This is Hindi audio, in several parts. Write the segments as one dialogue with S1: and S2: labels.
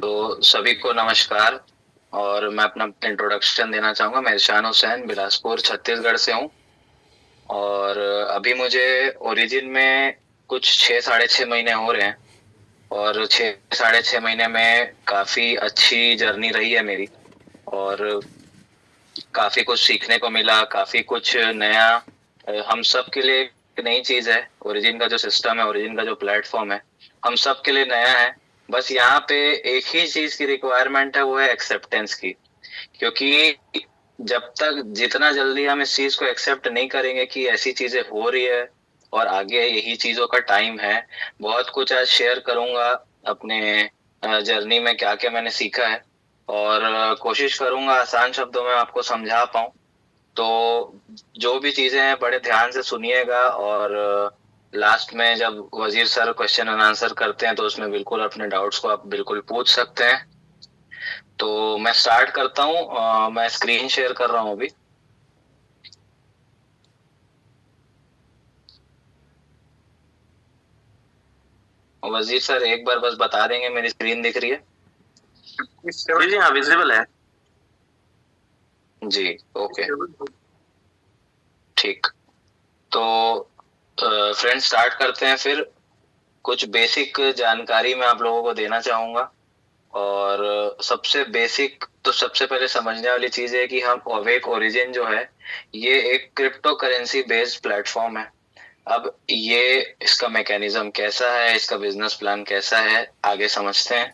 S1: तो सभी को नमस्कार। और मैं अपना इंट्रोडक्शन देना चाहूँगा। मैं इरशान हुसैन बिलासपुर छत्तीसगढ़ से हूँ। और अभी मुझे ओरिजिन में कुछ 6 साढ़े 6 महीने हो रहे हैं। और 6 साढ़े 6 महीने में काफ़ी अच्छी जर्नी रही है मेरी। और काफ़ी कुछ सीखने को मिला, काफ़ी कुछ नया। हम सब के लिए एक नई चीज़ है ओरिजिन का जो सिस्टम है, ओरिजिन का जो प्लेटफॉर्म है, हम सब के लिए नया है। बस यहाँ पे एक ही चीज़ की रिक्वायरमेंट है, वो है एक्सेप्टेंस की। क्योंकि जब तक जितना जल्दी हम इस चीज को एक्सेप्ट नहीं करेंगे कि ऐसी चीजें हो रही है और आगे यही चीजों का टाइम है। बहुत कुछ आज शेयर करूंगा अपने जर्नी में, क्या क्या मैंने सीखा है। और कोशिश करूंगा आसान शब्दों में आपको समझा पाऊं। तो जो भी चीजें हैं बड़े ध्यान से सुनिएगा। और लास्ट में जब वजीर सर क्वेश्चन एंड आंसर करते हैं तो उसमें बिल्कुल अपने डाउट्स को आप बिल्कुल पूछ सकते हैं। तो मैं स्टार्ट करता हूँ। मैं स्क्रीन शेयर कर रहा हूँ अभी। वजीर सर एक बार बस बता देंगे मेरी स्क्रीन दिख रही है?
S2: जी जी हाँ, विजिबल है।
S1: जी। ओके। ठीक। तो फ्रेंड्स स्टार्ट करते हैं फिर। कुछ बेसिक जानकारी मैं आप लोगों को देना चाहूंगा। और सबसे बेसिक तो सबसे पहले समझने वाली चीज है कि हम अवेक ओरिजिन जो है, ये एक क्रिप्टो करेंसी बेस्ड प्लेटफॉर्म है। अब ये इसका मैकेनिज्म कैसा है, इसका बिजनेस प्लान कैसा है, आगे समझते हैं।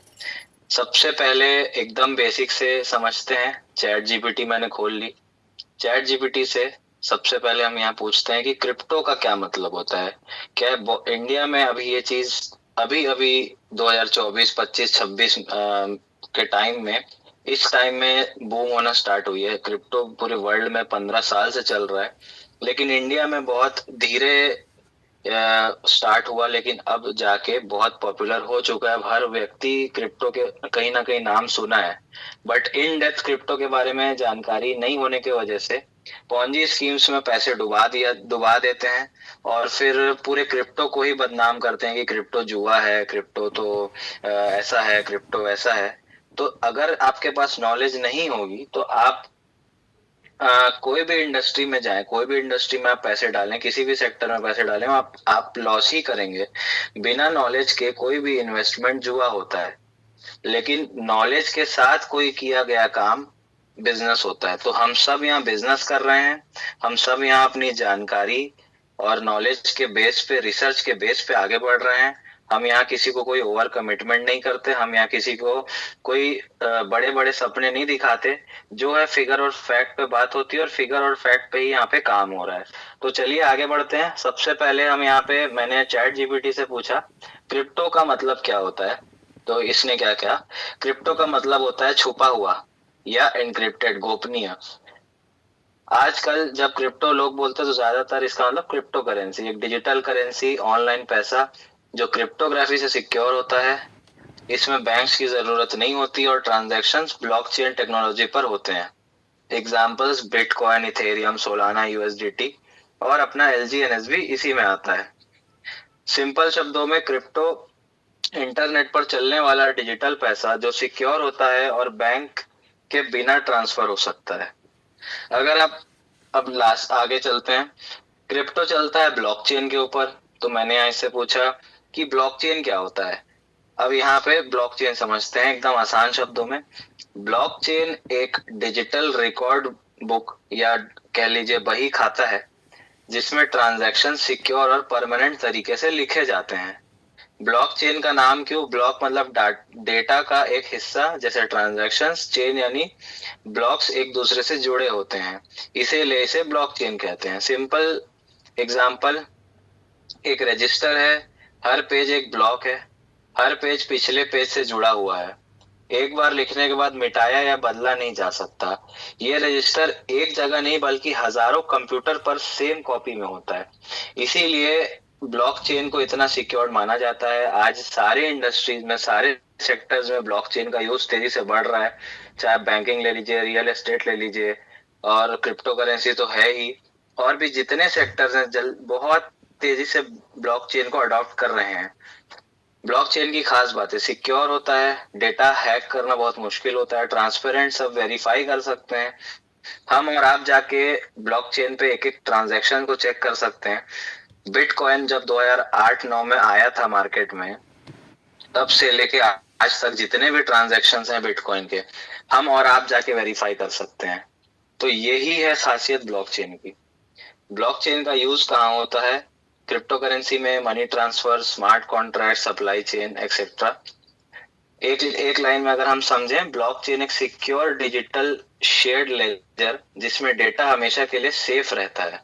S1: सबसे पहले एकदम बेसिक से समझते हैं। चैट जीपीटी मैंने खोल ली। चैट जीपीटी से सबसे पहले हम यहाँ पूछते हैं कि क्रिप्टो का क्या मतलब होता है। क्या इंडिया में अभी ये चीज अभी अभी 2024 25 26 के टाइम में, इस टाइम में बूम होना स्टार्ट हुई है। क्रिप्टो पूरे वर्ल्ड में 15 साल से चल रहा है, लेकिन इंडिया में बहुत धीरे स्टार्ट हुआ, लेकिन अब जाके बहुत पॉपुलर हो चुका है। अब हर व्यक्ति क्रिप्टो के कहीं ना कहीं नाम सुना है। बट इन डेप्थ क्रिप्टो के बारे में जानकारी नहीं होने की वजह से पॉन्जी स्कीम्स में पैसे डुबा देते हैं। और फिर पूरे क्रिप्टो को ही बदनाम करते हैं कि क्रिप्टो जुआ है, क्रिप्टो तो ऐसा है, क्रिप्टो वैसा है। तो अगर आपके पास नॉलेज नहीं होगी तो आप कोई भी इंडस्ट्री में जाएं, कोई भी इंडस्ट्री में आप पैसे डालें, किसी भी सेक्टर में पैसे डालें, आप लॉस ही करेंगे। बिना नॉलेज के कोई भी इन्वेस्टमेंट जुआ होता है। लेकिन नॉलेज के साथ कोई किया गया काम बिजनेस होता है। तो हम सब यहाँ बिजनेस कर रहे हैं। हम सब यहाँ अपनी जानकारी और नॉलेज के बेस पे, रिसर्च के बेस पे आगे बढ़ रहे हैं। हम यहाँ किसी को कोई ओवर कमिटमेंट नहीं करते। हम यहाँ किसी को कोई बड़े बड़े सपने नहीं दिखाते। जो है फिगर और फैक्ट पे बात होती है, और फिगर और फैक्ट पे ही यहाँ पे काम हो रहा है। तो चलिए आगे बढ़ते हैं। सबसे पहले हम यहाँ पे, मैंने चैट जीपीटी से पूछा क्रिप्टो का मतलब क्या होता है। तो इसने क्या क्या, क्रिप्टो का मतलब होता है छुपा हुआ या एनक्रिप्टेड, गोपनीय। आजकल जब क्रिप्टो लोग बोलते हैं तो ज्यादातर इसका मतलब क्रिप्टो करेंसी, एक डिजिटल करेंसी, ऑनलाइन पैसा जो क्रिप्टोग्राफी से सिक्योर होता है। इसमें बैंक्स की जरूरत नहीं होती और ट्रांजैक्शंस ब्लॉकचेन टेक्नोलॉजी पर होते हैं। Examples bitcoin, Ethereum, Solana, USDT और अपना एलजीएनएसबी इसी में आता है। सिंपल शब्दों में क्रिप्टो इंटरनेट पर चलने वाला डिजिटल पैसा जो सिक्योर होता है और बैंक के बिना ट्रांसफर हो सकता है। अगर आप अब लास्ट आगे चलते हैं। क्रिप्टो चलता है ब्लॉकचेन के ऊपर। तो मैंने यहाँ इससे पूछा कि ब्लॉकचेन क्या होता है। अब यहाँ पे ब्लॉकचेन समझते हैं एकदम आसान शब्दों में। ब्लॉकचेन एक डिजिटल रिकॉर्ड बुक या कह लीजिए बही खाता है, जिसमें ट्रांजैक्शन सिक्योर और परमानेंट तरीके से लिखे जाते हैं। ब्लॉकचेन का नाम क्यों? ब्लॉक मतलब डेटा का एक हिस्सा, जैसे ट्रांजैक्शंस, चेन यानी ब्लॉक्स एक दूसरे से जुड़े होते हैं, इसीलिए इसे ब्लॉकचेन कहते हैं। सिंपल एग्जांपल, एक रजिस्टर है, हर पेज एक ब्लॉक है, हर पेज पिछले पेज से जुड़ा हुआ है, एक बार लिखने के बाद मिटाया या बदला नहीं जा सकता। ये रजिस्टर एक जगह नहीं बल्कि हजारों कंप्यूटर पर सेम कॉपी में होता है। इसीलिए ब्लॉकचेन को इतना सिक्योर माना जाता है। आज सारे इंडस्ट्रीज में, सारे सेक्टर्स में ब्लॉकचेन का यूज तेजी से बढ़ रहा है। चाहे आप बैंकिंग ले लीजिए, रियल एस्टेट ले लीजिए, और क्रिप्टो करेंसी तो है ही। और भी जितने सेक्टर्स हैं बहुत तेजी से ब्लॉकचेन को अडॉप्ट कर रहे हैं। ब्लॉकचेन की खास बात है, सिक्योर होता है, डेटा हैक करना बहुत मुश्किल होता है, ट्रांसपेरेंट, सब वेरीफाई कर सकते हैं। हम और आप जाके ब्लॉकचेन पे एक एक ट्रांजैक्शन को चेक कर सकते हैं। बिटकॉइन जब 2008-9 में आया था मार्केट में, तब से लेके आज तक जितने भी ट्रांजैक्शन हैं बिटकॉइन के, हम और आप जाके वेरीफाई कर सकते हैं। तो यही है खासियत ब्लॉकचेन की। ब्लॉकचेन का यूज कहाँ होता है? क्रिप्टो करेंसी में, money transfer, smart contract, supply chain etcetera. एक लाइन में अगर हम समझें, ब्लॉकचेन एक सिक्योर डिजिटल शेयर्ड लेजर जिसमें डेटा हमेशा के लिए सेफ रहता है।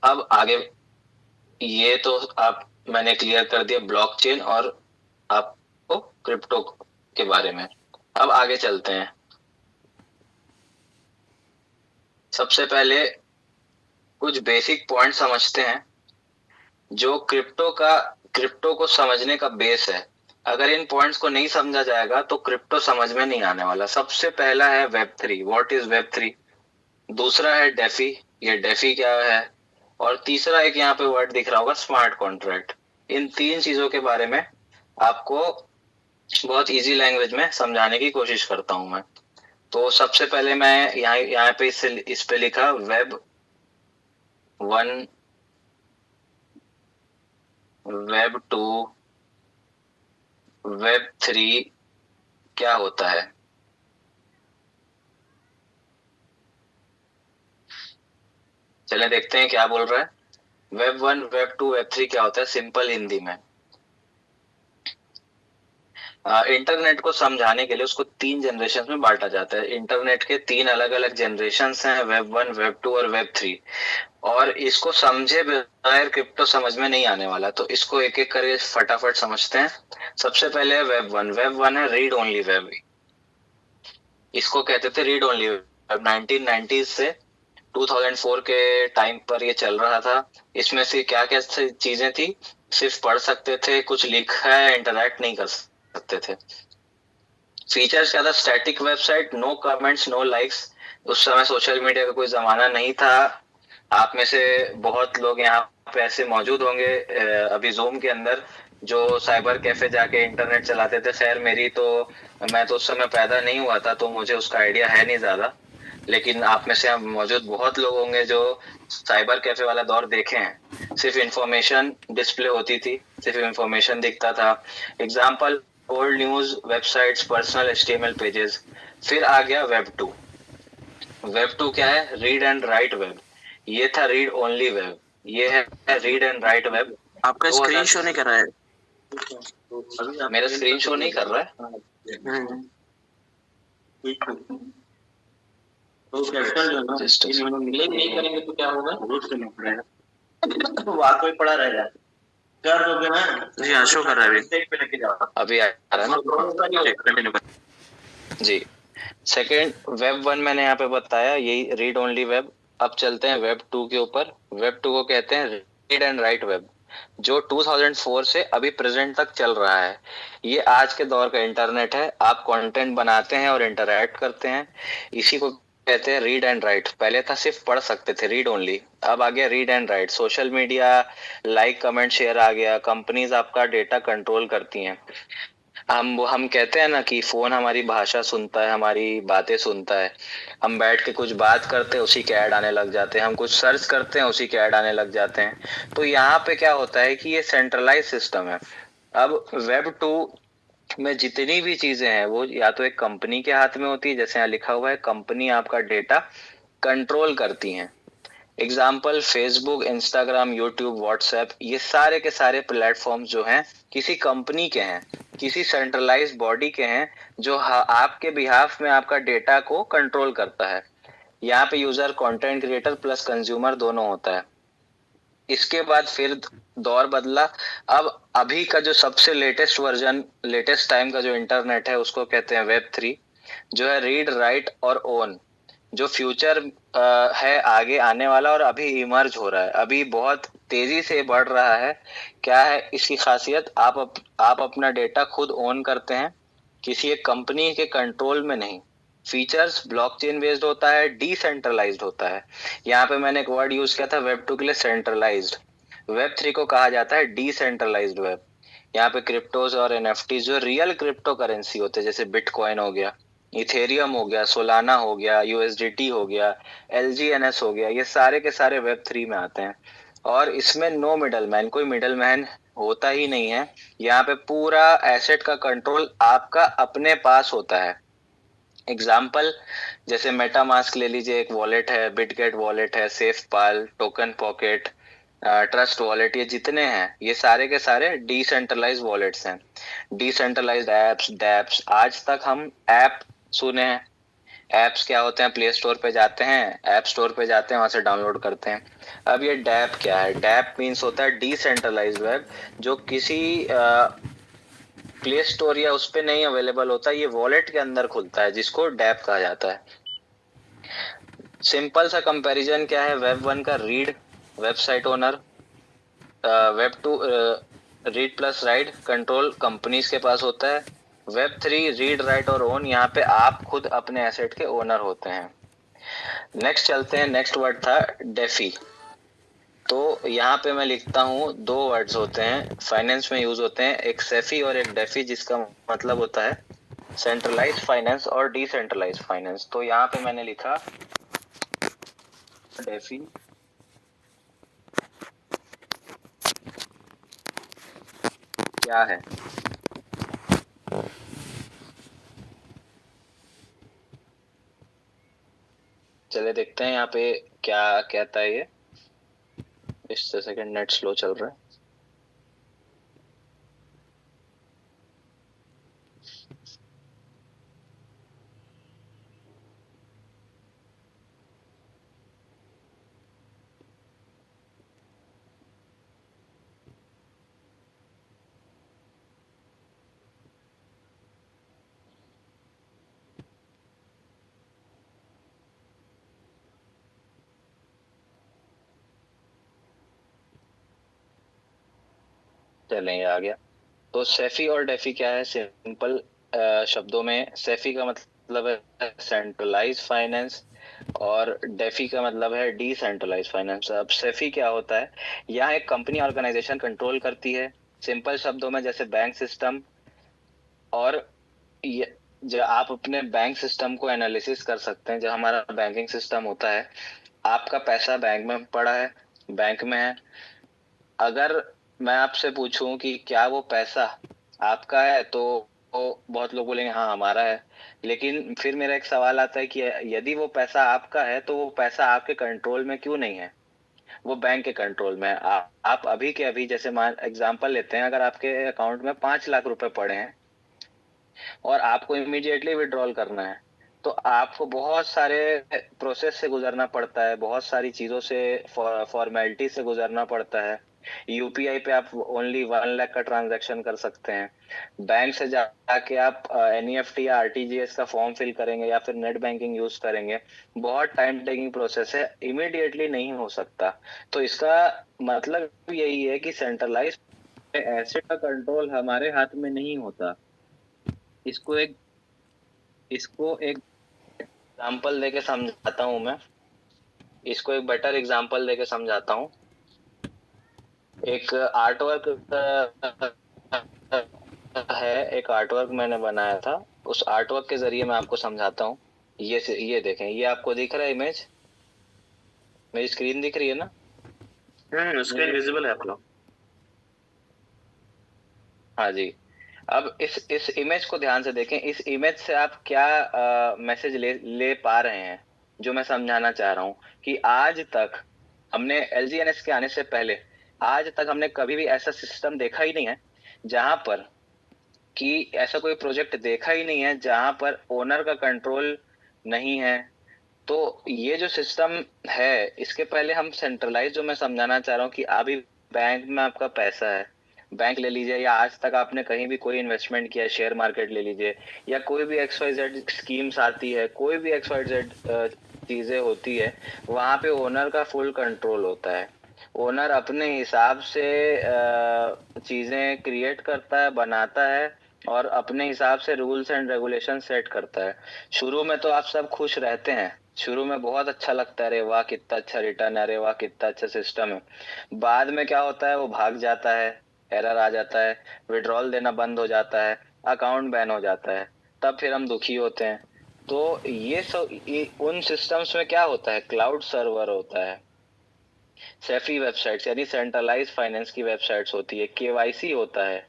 S1: अब आगे, ये तो आप मैंने क्लियर कर दिया ब्लॉकचेन और आपको क्रिप्टो के बारे में। अब आगे चलते हैं। सबसे पहले कुछ बेसिक पॉइंट समझते हैं जो क्रिप्टो को समझने का बेस है। अगर इन पॉइंट्स को नहीं समझा जाएगा तो क्रिप्टो समझ में नहीं आने वाला। सबसे पहला है वेब3। What is Web3? दूसरा है डेफी। ये डेफी क्या है? और तीसरा एक यहाँ पे वर्ड दिख रहा होगा, स्मार्ट कॉन्ट्रैक्ट। इन तीन चीजों के बारे में आपको बहुत इजी लैंग्वेज में समझाने की कोशिश करता हूं मैं। तो सबसे पहले मैं यहाँ पे इस पे लिखा वेब 1, वेब 2, वेब 3 क्या होता है। चलें देखते हैं क्या बोल रहा है। वेब 1, वेब 2, वेब 3 क्या होता है सिंपल हिंदी में। इंटरनेट को समझाने के लिए उसको 3 जनरेशन में बांटा जाता है। इंटरनेट के 3 अलग अलग जनरेशन हैं, वेब 1, वेब 2 और वेब 3। और इसको समझे बगैर क्रिप्टो समझ में नहीं आने वाला, तो इसको एक एक करके फटाफट समझते हैं। सबसे पहले है वेब 1। वेब 1 है रीड ओनली वेब। इसको कहते थे रीड ओनली वेब। 1990s से 2004 के टाइम पर ये चल रहा था। इसमें से क्या क्या चीजें थी? सिर्फ पढ़ सकते थे, कुछ लिखा है, इंटरैक्ट नहीं कर सकते थे। फीचर्स क्या था? Static website, no comments, no likes. उस समय सोशल मीडिया का कोई जमाना नहीं था। आप में से बहुत लोग यहाँ पे ऐसे मौजूद होंगे अभी जूम के अंदर जो साइबर कैफे जाके इंटरनेट चलाते थे। खैर मैं तो उस समय पैदा नहीं हुआ था, तो मुझे उसका आइडिया है नहीं ज्यादा। लेकिन आप में से मौजूद बहुत लोग होंगे जो साइबर कैफे वाला दौर देखे हैं। सिर्फ इंफॉर्मेशन डिस्प्ले होती थी, सिर्फ इंफॉर्मेशन दिखता था। Example, old news websites, personal HTML pages. फिर आ गया वेब 2। वेब 2 क्या है? Read and right web. ये था रीड ओनली वेब, ये है रीड एंड राइट वेब।
S2: आपका स्क्रीन शो नहीं कर रहा है।
S1: मेरा स्क्रीन शो नहीं कर रहा है।
S2: तो कैप्टन जो ना नहीं करेंगे तो क्या होगा? रोज करना पड़ेगा। बात कोई पड़ा रहेगा। कर दोगे ना? जी हाँ, शो कर रहा है
S1: अभी आ रहा है ना जी। सेकेंड, वेब 1 मैंने यहाँ पे बताया, यही रीड ओनली वेब। अब चलते हैं वेब 2 के ऊपर। वेब 2 को कहते हैं रीड एंड राइट वेब, जो 2004 से अभी प्रेजेंट तक चल रहा है। ये आज के दौर का इंटरनेट है। आप कंटेंट बनाते हैं और इंटरैक्ट करते हैं, इसी को कहते हैं रीड एंड राइट। पहले था सिर्फ पढ़ सकते थे, रीड ओनली। अब आ गया read and write. Social media, like, comment, share आ गया। कंपनीज आपका डेटा कंट्रोल करती हैं। हम कहते हैं ना कि फोन हमारी भाषा सुनता है, हमारी बातें सुनता है। हम बैठ के कुछ बात करते हैं, उसी के ऐड आने लग जाते हैं। हम कुछ सर्च करते हैं, उसी के ऐड आने लग जाते हैं। तो यहाँ पे क्या होता है कि ये सेंट्रलाइज सिस्टम है। अब वेब 2 में जितनी भी चीजें हैं वो या तो एक कंपनी के हाथ में होती है, जैसे यहाँ लिखा हुआ है, कंपनी आपका डेटा कंट्रोल करती हैं। Example, Facebook, Instagram, YouTube, WhatsApp, ये सारे के सारे प्लेटफॉर्म्स जो हैं किसी कंपनी के हैं, किसी सेंट्रलाइज बॉडी के हैं, जो आपके बिहाफ में आपका डेटा को कंट्रोल करता है। यहाँ पे user, content creator plus consumer दोनों होता है। इसके बाद फिर दौर बदला। अब अभी का जो सबसे लेटेस्ट वर्जन, लेटेस्ट टाइम का जो इंटरनेट है, उसको कहते हैं वेब 3, जो है रीड, राइट और ओन। जो फ्यूचर है आगे आने वाला और अभी इमर्ज हो रहा है, अभी बहुत तेजी से बढ़ रहा है। क्या है इसकी खासियत? आप अपना डेटा खुद ओन करते हैं, किसी एक कंपनी के कंट्रोल में नहीं। फीचर्स, ब्लॉकचेन बेस्ड होता है, डिसेंट्रलाइज्ड होता है। यहाँ पे मैंने एक वर्ड यूज किया था वेब 2 के लिए, सेंट्रलाइज्ड। वेब 3 को कहा जाता है डिसेंट्रलाइज्ड वेब। यहाँ पे क्रिप्टोज और एनएफटी जो रियल क्रिप्टो करेंसी होते हैं, जैसे बिटकॉइन हो गया, इथेरियम हो गया, सोलाना हो गया, यूएसडीटी हो गया, एलजीएनएस हो गया, ये सारे के सारे वेब 3 में आते हैं। और इसमें नो मिडल मैन, कोई मिडल मैन होता ही नहीं है। यहाँ पे पूरा एसेट का कंट्रोल आपका अपने पास होता है। एग्जाम्पल, जैसे मेटामास्क ले लीजिए, एक वॉलेट है, बिटगेट वॉलेट है, सेफपाल, टोकन पॉकेट, ट्रस्ट वॉलेट, ये जितने हैं ये सारे के सारे डिसेंट्रलाइज वॉलेट्स हैं। डिसेंट्रलाइज्ड एप्स, डैप्स, आज तक हम ऐप सुने हैं। एप्स क्या होते हैं? प्ले स्टोर पे जाते हैं, ऐप स्टोर पे जाते हैं, वहां से डाउनलोड करते हैं। अब ये डैप क्या है? डैप मीन्स होता है डिसेंट्रलाइज्ड वेब, जो किसी प्ले स्टोर या उस पे नहीं अवेलेबल होता, ये वॉलेट के अंदर खुलता है, जिसको डैप कहा जाता है। सिंपल सा कंपैरिजन क्या है? वेब 1 का read, website owner, web 2 read plus right control companies के पास होता है। वेब 3 रीड राइट और ओन, यहाँ पे आप खुद अपने एसेट के ओनर होते हैं। नेक्स्ट चलते हैं, नेक्स्ट वर्ड था डेफी। तो यहाँ पे मैं लिखता हूँ, दो वर्ड्स होते हैं फाइनेंस में यूज होते हैं, एक सेफी और एक डेफी, जिसका मतलब होता है सेंट्रलाइज फाइनेंस और डिसेंट्रलाइज फाइनेंस। तो यहाँ पे मैंने लिखा डेफी क्या है। चले देखते हैं यहाँ पे क्या कहता है ये। इस सेकंड, नेट स्लो चल रहा है। चलें, ये आ गया। तो सेफी और डेफी क्या है? सिंपल शब्दों में, सेफी का मतलब है सेंट्रलाइज फाइनेंस और डेफी का मतलब है डिसेंट्रलाइज फाइनेंस। अब सेफी क्या होता है? यहाँ एक कंपनी ऑर्गेनाइजेशन कंट्रोल करती है, सिंपल शब्दों में जैसे बैंक सिस्टम। और जो आप अपने बैंक सिस्टम को एनालिसिस कर सकते हैं, जो हमारा बैंकिंग सिस्टम होता है, आपका पैसा बैंक में पड़ा है, बैंक में है। अगर मैं आपसे पूछूं कि क्या वो पैसा आपका है, तो बहुत लोग बोलेंगे हाँ हमारा है। लेकिन फिर मेरा एक सवाल आता है कि यदि वो पैसा आपका है, तो वो पैसा आपके कंट्रोल में क्यों नहीं है? वो बैंक के कंट्रोल में है। आप अभी के अभी, जैसे मान एग्जांपल लेते हैं, अगर आपके अकाउंट में 5 लाख रुपए पड़े हैं और आपको इमीडिएटली विड्रॉल करना है, तो आपको बहुत सारे प्रोसेस से गुजरना पड़ता है, बहुत सारी चीजों से, फॉर्मेलिटी से गुजरना पड़ता है। यूपीआई पे आप ओनली 1 लाख का ट्रांजैक्शन कर सकते हैं। बैंक से जाके आप एनईएफटी या आरटीजीएस का फॉर्म फिल करेंगे या फिर नेट बैंकिंग यूज करेंगे, बहुत टाइम टेकिंग प्रोसेस है, इमीडिएटली नहीं हो सकता। तो इसका मतलब यही है कि सेंट्रलाइज एसेट का कंट्रोल हमारे हाथ में नहीं होता। इसको एक एग्जाम्पल देके समझाता हूँ मैं। इसको एक बेटर एग्जाम्पल देके समझाता हूँ। एक आर्टवर्क है, एक आर्टवर्क मैंने बनाया था, उस आर्टवर्क के जरिए मैं आपको समझाता हूँ। ये देखें, ये आपको दिख रहा है इमेज? मेरी स्क्रीन दिख रही है ना?
S2: स्क्रीन विजिबल है आप लोग?
S1: हाँ जी। अब इस इमेज को ध्यान से देखें। इस इमेज से आप क्या मैसेज ले पा रहे हैं? जो मैं समझाना चाह रहा हूँ कि आज तक हमने एलजीएनएस के आने से पहले आज तक हमने कभी भी ऐसा सिस्टम देखा ही नहीं है, जहां पर कि ऐसा कोई प्रोजेक्ट देखा ही नहीं है जहां पर ओनर का कंट्रोल नहीं है। तो ये जो सिस्टम है, इसके पहले हम सेंट्रलाइज, जो मैं समझाना चाह रहा हूँ कि अभी बैंक में आपका पैसा है, बैंक ले लीजिए, या आज तक आपने कहीं भी कोई इन्वेस्टमेंट किया, शेयर मार्केट ले लीजिए, या कोई भी XYZ स्कीम्स आती है, कोई भी XYZ चीजें होती है, वहां पे ओनर का फुल कंट्रोल होता है। ओनर अपने हिसाब से चीजें क्रिएट करता है, बनाता है, और अपने हिसाब से रूल्स एंड रेगुलेशन सेट करता है। शुरू में तो आप सब खुश रहते हैं, शुरू में बहुत अच्छा लगता है, अरे वाह कितना अच्छा रिटर्न है, अरे वाह कितना अच्छा सिस्टम है। बाद में क्या होता है? वो भाग जाता है, एरर आ जाता है, विड्रॉल देना बंद हो जाता है, अकाउंट बैन हो जाता है, तब फिर हम दुखी होते हैं। तो ये सब उन सिस्टम्स में क्या होता है, क्लाउड सर्वर होता है, सेफी वेबसाइट्स यानी सेंट्रलाइज फाइनेंस की वेबसाइट्स होती है, केवाईसी होता है,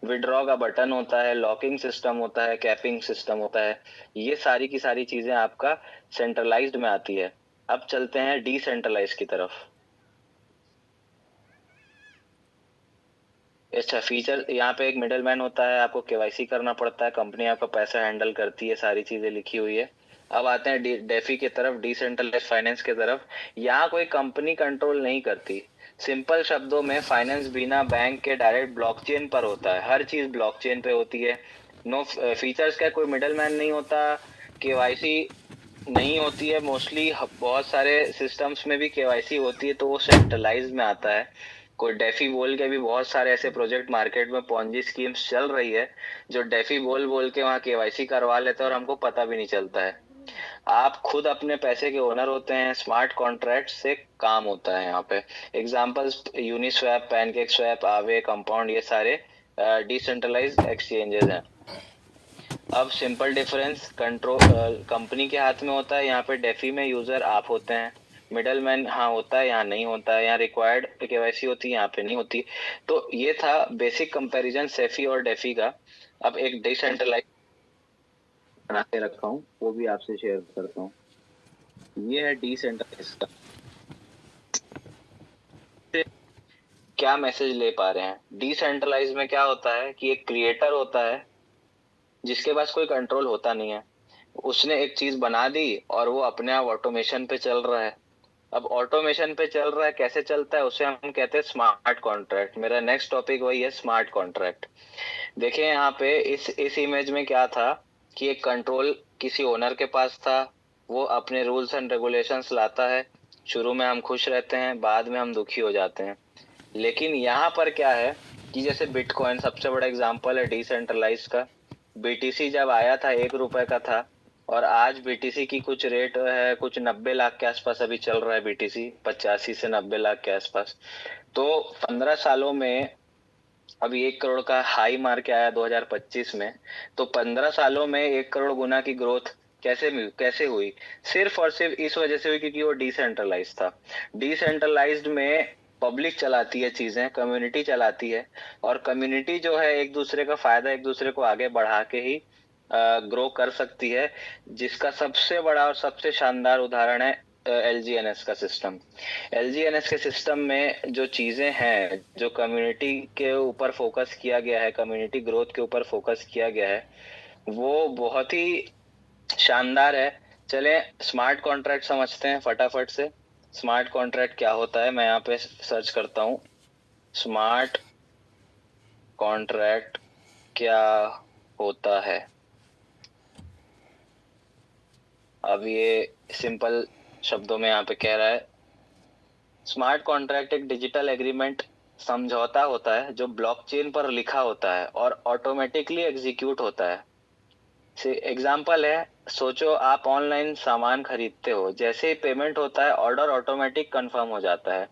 S1: विड्रॉ का बटन होता है, लॉकिंग सिस्टम होता है, कैपिंग सिस्टम होता है। ये सारी की सारी चीजें आपका सेंट्रलाइज्ड में आती है। अब चलते हैं डिसेंट्रलाइज की तरफ। अच्छा, फीचर यहाँ पे एक मिडल मैन होता है, आपको केवाईसी करना पड़ता है, कंपनी आपका पैसा हैंडल करती है, सारी चीजें लिखी हुई है। अब आते हैं डेफी की तरफ, डिसेंट्रलाइज फाइनेंस की तरफ। यहाँ कोई कंपनी कंट्रोल नहीं करती। सिंपल शब्दों में फाइनेंस बिना बैंक के डायरेक्ट ब्लॉकचेन पर होता है, हर चीज ब्लॉकचेन पे होती है। नो फीचर्स का कोई मिडल मैन नहीं होता, केवाईसी नहीं होती है मोस्टली। बहुत सारे सिस्टम्स में भी केवाईसी होती है तो वो सेंट्रलाइज में आता है। कोई डेफी बोल के भी बहुत सारे ऐसे प्रोजेक्ट मार्केट में पॉन्जी स्कीम्स चल रही है, जो डेफी बोल बोल के वहाँ केवाईसी करवा लेते हैं और हमको पता भी नहीं चलता है। आप खुद अपने पैसे के ओनर होते हैं, स्मार्ट कॉन्ट्रैक्ट से काम होता है यहाँ पे। एग्जांपल्स यूनिस्वैप, पैनकेक स्वैप, आवे, कंपाउंड, ये सारे डिसेंट्रलाइज एक्सचेंजेस हैं। अब सिंपल डिफरेंस, कंट्रोल कंपनी के हाथ में होता है, यहाँ पे डेफी में यूजर आप होते हैं। मिडल मैन हाँ होता है, यहाँ नहीं होता है, यहाँ रिक्वायर्ड केवाईसी होती है, यहाँ पे नहीं होती। तो ये था बेसिक कंपैरिजन सेफी और डेफी का। अब एक डिसेंट्रलाइज बना के रखा हूँ, वो भी आपसे शेयर करता हूँ। ये है डिसेंट्रलाइज का। क्या मैसेज ले पा रहे हैं? डिसेंट्रलाइज में क्या होता है कि एक क्रिएटर होता है जिसके पास कोई कंट्रोल होता नहीं है, उसने एक चीज बना दी और वो अपने आप ऑटोमेशन पे चल रहा है। अब ऑटोमेशन पे चल रहा है, कैसे चलता है, उसे हम कहते हैं स्मार्ट कॉन्ट्रैक्ट। मेरा नेक्स्ट टॉपिक वही है, स्मार्ट कॉन्ट्रैक्ट। देखिए यहाँ पे इस इमेज में क्या था कि एक कंट्रोल किसी ओनर के पास था, वो अपने रूल्स एंड रेगुलेशंस लाता है। शुरू में हम खुश रहते हैं, बाद में हम दुखी हो जाते हैं। लेकिन यहाँ पर क्या है कि जैसे बिटकॉइन सबसे बड़ा एग्जांपल है डिसेंट्रलाइज का। बीटीसी जब आया था 1 रुपए का था, और आज बीटीसी की कुछ रेट है, कुछ 90 लाख के आसपास अभी चल रहा है बीटीसी, 85 से 90 लाख के आसपास। तो 15 सालों में अभी 1 करोड़ का हाई मार के आया 2025 में। तो 15 सालों में 1 करोड़ गुना की ग्रोथ कैसे हुई? सिर्फ और सिर्फ इस वजह से हुई क्योंकि वो डिसेंट्रलाइज था। डिसेंट्रलाइज्ड में पब्लिक चलाती है चीजें, कम्युनिटी चलाती है, और कम्युनिटी जो है एक दूसरे का फायदा एक दूसरे को आगे बढ़ा के ही ग्रो कर सकती है। जिसका सबसे बड़ा और सबसे शानदार उदाहरण है एलजीएनएस का सिस्टम। एलजीएनएस के सिस्टम में जो चीजें हैं, जो कम्युनिटी के ऊपर फोकस किया गया है, कम्युनिटी ग्रोथ के ऊपर फोकस किया गया है, वो बहुत ही शानदार है। चलें स्मार्ट कॉन्ट्रैक्ट समझते हैं फटाफट से। स्मार्ट कॉन्ट्रैक्ट क्या होता है, मैं यहाँ पे सर्च करता हूँ, स्मार्ट कॉन्ट्रैक्ट क्या होता है। अब ये सिंपल शब्दों में यहाँ पे कह रहा है, स्मार्ट कॉन्ट्रैक्ट एक डिजिटल एग्रीमेंट समझौता होता है जो ब्लॉकचेन पर लिखा होता है और ऑटोमेटिकली एग्जीक्यूट होता है। एग्जाम्पल है, सोचो आप ऑनलाइन सामान खरीदते हो, जैसे ही पेमेंट होता है ऑर्डर ऑटोमेटिक कंफर्म हो जाता है।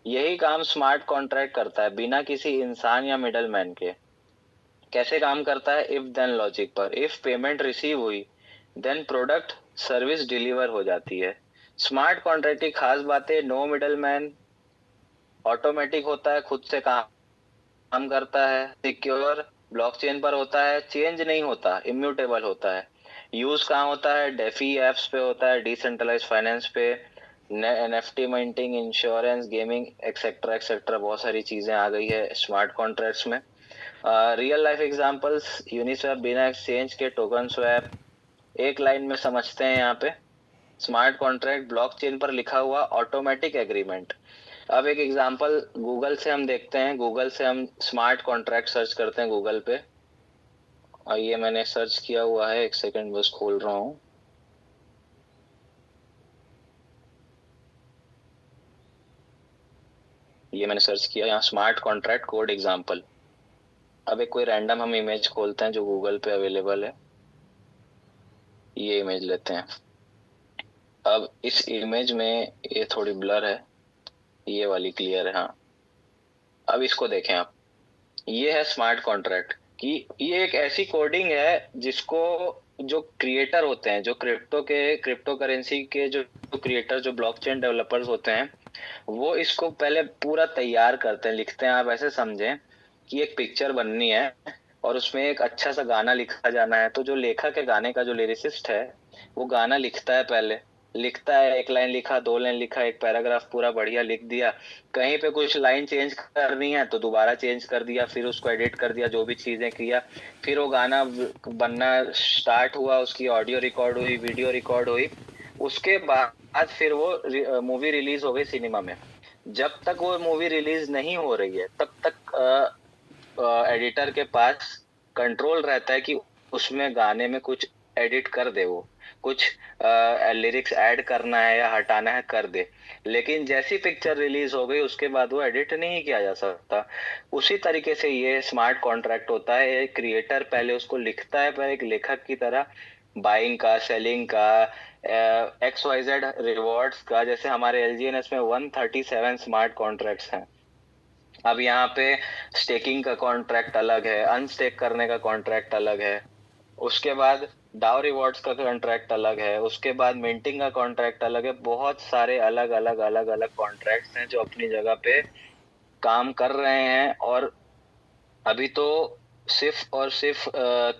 S1: यही काम स्मार्ट कॉन्ट्रैक्ट करता है बिना किसी इंसान या मिडलमैन के। कैसे काम करता है? इफ देन लॉजिक पर। इफ पेमेंट रिसीव हुई, देन प्रोडक्ट सर्विस डिलीवर हो जाती है। स्मार्ट कॉन्ट्रैक्ट की खास बातें, नो मिडलमैन, ऑटोमेटिक होता है, खुद से काम करता है, सिक्योर, ब्लॉकचेन पर होता है, चेंज नहीं होता, इम्यूटेबल होता है। यूज कहाँ होता है? डेफी एप्स पे होता है, डिसेंट्रलाइज फाइनेंस पे, NFT minting, insurance, gaming, etcetera etcetera, बहुत सारी चीजें आ गई है स्मार्ट कॉन्ट्रैक्ट्स में। रियल लाइफ एग्जांपल्स, यूनिस्वैप बिना एक्सचेंज के टोकन स्वैप। एक लाइन में समझते हैं यहाँ पे, स्मार्ट कॉन्ट्रैक्ट ब्लॉकचेन पर लिखा हुआ ऑटोमेटिक एग्रीमेंट। अब एक एग्जांपल गूगल से हम देखते हैं, गूगल से हम स्मार्ट कॉन्ट्रैक्ट सर्च करते हैं गूगल पे। और ये मैंने सर्च किया हुआ है, एक सेकंड बस खोल रहा हूँ। ये मैंने सर्च किया, यहाँ स्मार्ट कॉन्ट्रैक्ट कोड एग्जांपल। अब एक कोई रैंडम हम इमेज खोलते हैं जो गूगल पे अवेलेबल है, ये इमेज लेते हैं। अब इस इमेज में ये थोड़ी ब्लर है, ये वाली क्लियर है। हाँ, अब इसको देखें आप, ये है स्मार्ट कॉन्ट्रैक्ट कि ये एक ऐसी कोडिंग है जिसको जो क्रिएटर होते हैं, जो क्रिप्टो करेंसी के जो क्रिएटर, जो ब्लॉकचेन डेवलपर्स होते हैं, वो इसको पहले पूरा तैयार करते हैं, लिखते हैं। आप ऐसे समझें कि एक पिक्चर बननी है और उसमें एक अच्छा सा गाना लिखा जाना है, तो जो लेखक है गाने का, जो लिरिसिस्ट है, वो गाना लिखता है। पहले लिखता है, एक लाइन लिखा, दो लाइन लिखा, एक पैराग्राफ पूरा बढ़िया लिख दिया। कहीं पे कुछ लाइन चेंज करनी है तो दोबारा चेंज कर दिया, फिर उसको एडिट कर दिया, जो भी चीजें किया, फिर वो गाना बनना स्टार्ट हुआ, उसकी ऑडियो रिकॉर्ड हुई, वीडियो रिकॉर्ड हुई। उसके बाद फिर वो मूवी रिलीज हो गई सिनेमा में। जब तक वो मूवी रिलीज नहीं हो रही है तब तक एडिटर के पास कंट्रोल रहता है कि उसमें गाने में कुछ एडिट कर दे, वो कुछ लिरिक्स ऐड करना है या हटाना है कर दे। लेकिन जैसी पिक्चर रिलीज हो गई उसके बाद वो एडिट नहीं किया जा सकता। उसी तरीके से ये स्मार्ट कॉन्ट्रैक्ट होता है। एक क्रिएटर पहले उसको लिखता है, पर एक लेखक की तरह बाइंग का, सेलिंग का, एक्स वाई जेड रिवॉर्ड्स का। जैसे हमारे एलजीएनएस में 137 स्मार्ट कॉन्ट्रैक्ट्स हैं। अब यहाँ पे स्टेकिंग का कॉन्ट्रैक्ट अलग है, अनस्टेक करने का कॉन्ट्रैक्ट अलग है, उसके बाद डाउ रिवॉर्ड्स का कॉन्ट्रैक्ट अलग है, उसके बाद मिंटिंग का कॉन्ट्रैक्ट अलग है। बहुत सारे अलग अलग अलग अलग कॉन्ट्रैक्ट्स हैं जो अपनी जगह पे काम कर रहे हैं। और अभी तो सिर्फ और सिर्फ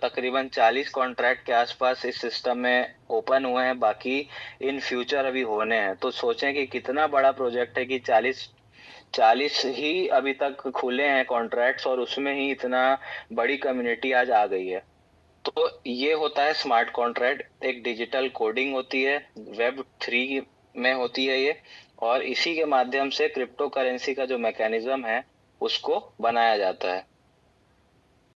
S1: तकरीबन 40 कॉन्ट्रैक्ट के आसपास इस सिस्टम में ओपन हुए हैं, बाकी इन फ्यूचर अभी होने हैं। तो सोचें कि कितना बड़ा प्रोजेक्ट है कि 40 ही अभी तक खुले हैं कॉन्ट्रैक्ट्स, और उसमें ही इतना बड़ी कम्युनिटी आज आ गई है। तो ये होता है स्मार्ट कॉन्ट्रैक्ट। एक डिजिटल कोडिंग होती है, Web3 में होती है ये, और इसी के माध्यम से क्रिप्टो करेंसी का जो मैकेनिज्म है उसको बनाया जाता है।